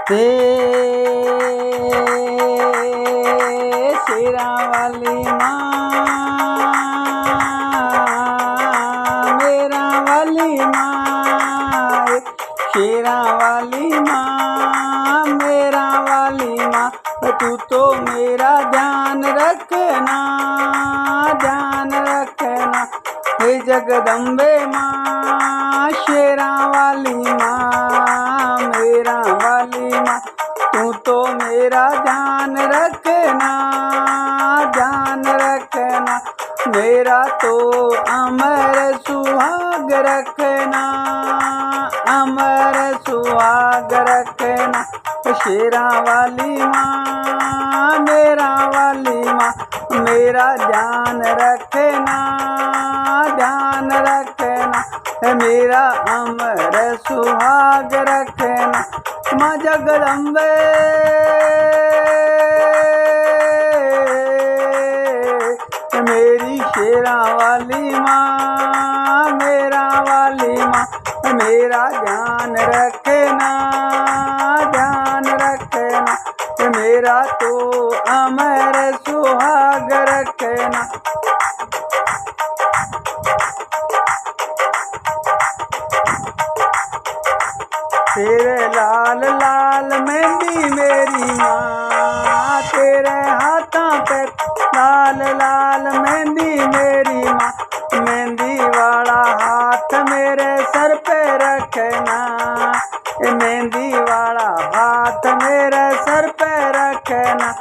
हे शेरा वाली माँ, मेरा वाली माँ, शेरा वाली माँ, मेरा वाली माँ, तू तो मेरा ध्यान रखना, ध्यान रखना। हे जगदम्बे माँ, शेरा वाली माँ, मेरा वाली माँ, तू तो मेरा ध्यान रखना, ध्यान रखना। मेरा तो अमर सुहाग रखना, अमर सुहाग रखना। शेरा वाली माँ, मेरा वाली माँ, मेरा ध्यान रखना, ध्यान रखना। मेरा अमर सुहाग रखना। माँ जगदम्बे मेरी शेरा वाली माँ, मेरा वाली माँ, मेरा ध्यान रखना, ध्यान रखना। मेरा तो अमर सुहाग रखना। तेरे लाल लाल मेहंदी मेरी माँ, तेरे हाथों पे लाल लाल मेहंदी मेरी माँ, मेहंदी वाला हाथ मेरे सर पे रखना, मेहंदी वाला हाथ मेरे सर पे रखना।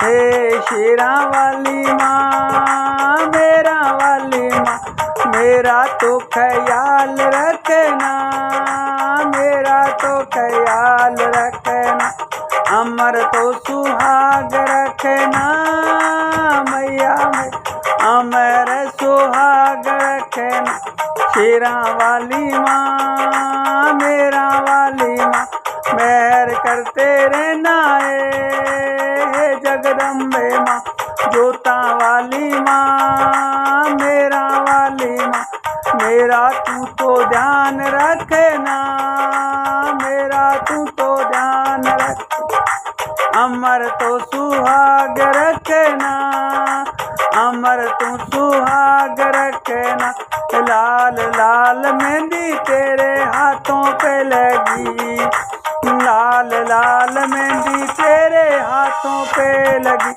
हे शेरा वाली माँ, मेरा वाली माँ, मेरा तो ख्याल रखना, मेरा तो ख्याल रखना। अमर तो सुहाग रखना मैया में, अमर सुहाग रखना। शेरा वाली माँ, मेरा वाली माँ, मेहर करते रहना है जगदम्बे माँ। जोता वाली माँ, मेरा वाली माँ, मेरा तू तो ध्यान रखना, मेरा तू तो ध्यान रख। अमर तो सुहाग रखना, अमर तू सुहाग रखना। लाल लाल मेहंदी तेरे हाथों पे लगी, लाल लाल मेहंदी तेरे हाथों पे लगी।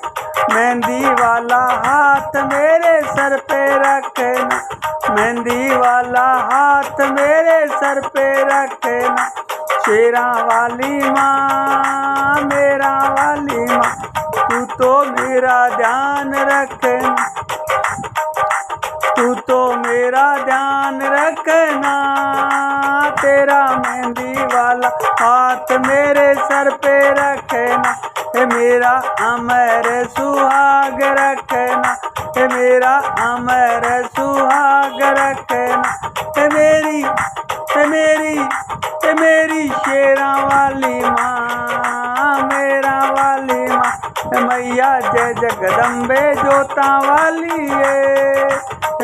मेहंदी वाला हाथ मेरे सर पे रखना, मेहंदी वाला हाथ मेरे सर पे रखना। शेरा वाली माँ, मेरा वाली माँ, तू तो मेरा ध्यान रखना, तू तो मेरा ध्यान रखना। तेरा मेहंदी वाला हाथ मेरे सर पे रखना, हे मेरा अमर सुहाग रखना, हे मेरा अमर सुहाग रखना। हे मेरी, हे मेरी, हे मेरी शेरा वाली माँ, मेरा वाली माँ, मैया जय जगदम्बे जोता वाली है।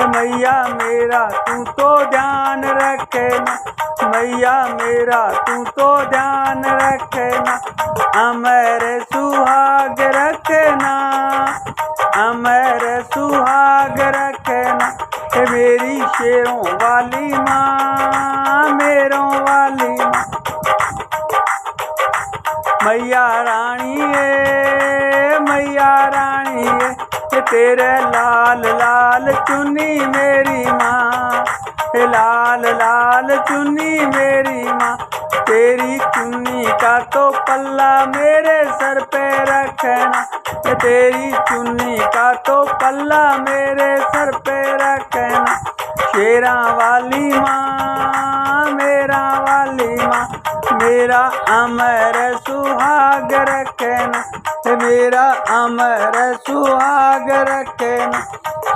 मैया मेरा तू तो ध्यान रखना, मैया मेरा तू तो ध्यान रखना। अमर सुहाग रखना, अमर सुहाग रखना। मेरी शेरों वाली माँ, मेरों वाली माँ, मैया रानी है, मैया रानी है। तेरे लाल लाल चुन्नी मेरी माँ, लाल लाल चुन्नी मेरी माँ। तेरी चुन्नी का तो पल्ला मेरे सर पे रखना, तेरी चुन्नी का तो पल्ला मेरे सर पे रखना। शेरा वाली माँ, मेरा वाली माँ, मेरा अमर सुहाग रखना, मेरा अमर सुहाग रखना।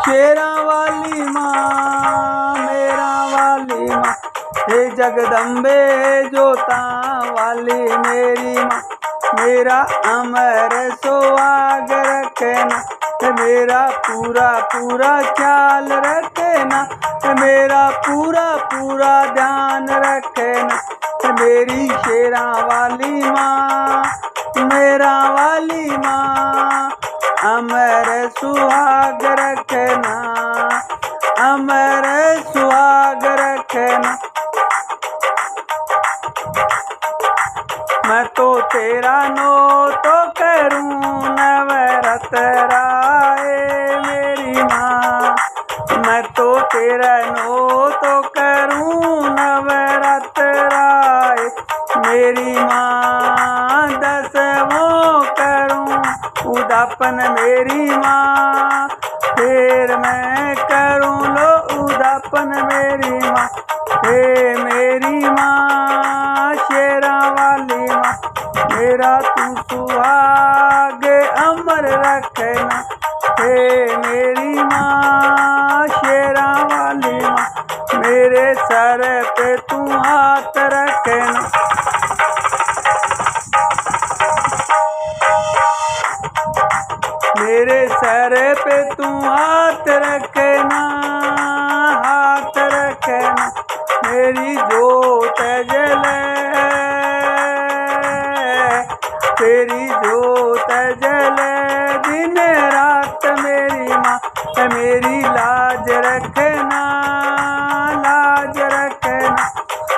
शेरा वाली माँ, मेरा वाली माँ, हे जगदम्बे जोता वाली मेरी माँ, मेरा अमर सुहाग रखना, मेरा पूरा पूरा ख्याल रखना, मेरा पूरा पूरा ध्यान रखना। मेरी शेरा वाली माँ, वाली माँ अमर सुहाग रखना, अमर सुहाग रखना। मैं तो तेरा नो तो करूँ नवरात्र आए मेरी माँ, मैं तो तेरा नो तो करूँ नवरात्र आए मेरी माँ। दसवों करूँ उदापन मेरी माँ, फिर मैं करूँ लो उदापन मेरी माँ। हे मेरी माँ शेरा वाली माँ, मेरा तू सुहाग अमर रखना। हे मेरी माँ शेरा वाली माँ, मेरे सर पे तू हाथ रखना। मेरे सर पे तू हाथ रखना, हाथ रखना। मेरी जोत जले, तेरी जोत जले दिन रात मेरी माँ। मेरी लाज रखना, लाज रखना।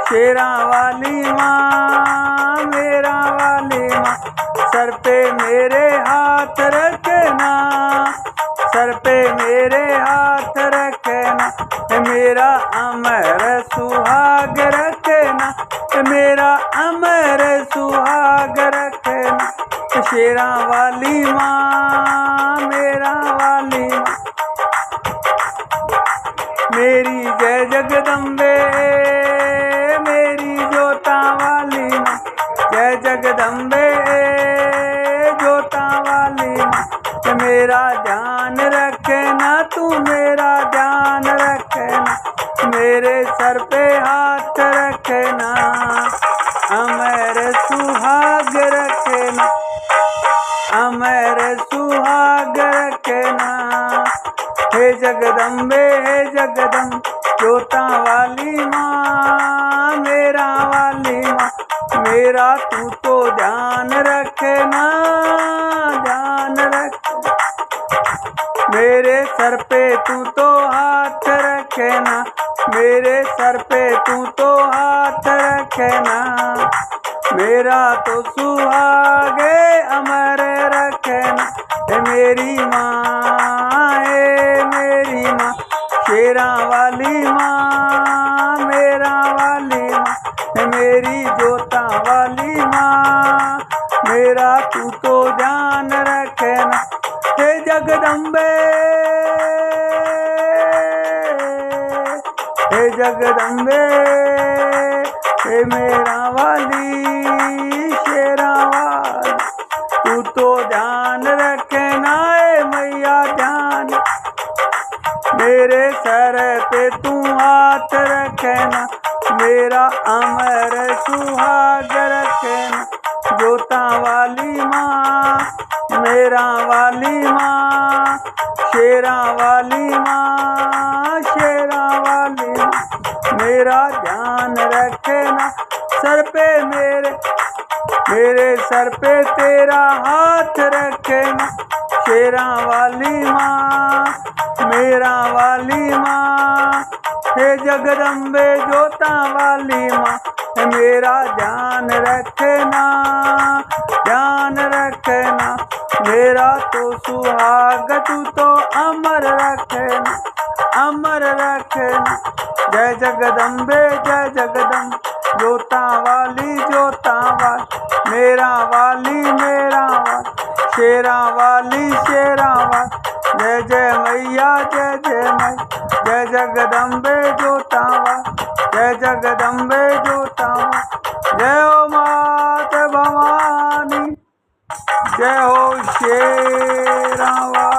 शेरा वाली माँ मेरा वाली माँ, सर पे मेरे हाथ रखना, सर पे मेरे हाथ रखना। मेरा अमर सुहाग रखना, मेरा अमर सुहाग रखना। शेरा वाली माँ मेरा वाली माँ, मेरी जय जगदम्बे मेरी जोता वाली माँ। जय जगदम्बे जोता वाली माँ, मेरा ध्यान रखना तू, मेरा ध्यान रखना। मेरे सर पे हाथ रखना, अमर सुहाग रखना, अमर सुहाग रखना। हे जगदम्बे हे जगदम्बे जोता वाली माँ मेरा वाली माँ, मेरा तू तो ध्यान रखना, ध्यान रखना। मेरे सर पे तू तो हाथ रखना, मेरे सर पे तू तो हाथ रखना। मेरा तो सुहागे अमर रखना। हे मेरी माँ हे मेरी माँ शेरा वाली माँ मेरा वाली माँ। हे मेरी जोता वाली माँ, मेरा तू तो ध्यान रखना। हे जगदम्बे हे जगदम्बे हे मेरा वाली शेरा वाली, तू तो ध्यान रखना है मैया ध्यान। मेरे सर पे तू हाथ रखना, मेरा अमर सुहाग रखना। जोता वाली माँ मेरा वाली माँ, शेरा वाली माँ शेरा वाली माँ, मेरा ध्यान रखना। सर पे मेरे सर पे तेरा हाथ रखना। शेरा वाली माँ मेरा वाली माँ, हे जगदम्बे जोता वाली माँ, मेरा ध्यान रखना, ध्यान रखना। मेरा तो सुहाग तू तो अमर रखना, अमर रखना। जय जगदम्बे जय जगदम्बे जोता वाली मेरा वाली मेरा वाली, शेरा वाली शेरा वाली। जय जय मैया जय जय मैया, जय जगदम्बे जोता वाली, जय जगदम्बे जोता वाली। जय हो मात भवानी, जय हो शेरा वाली।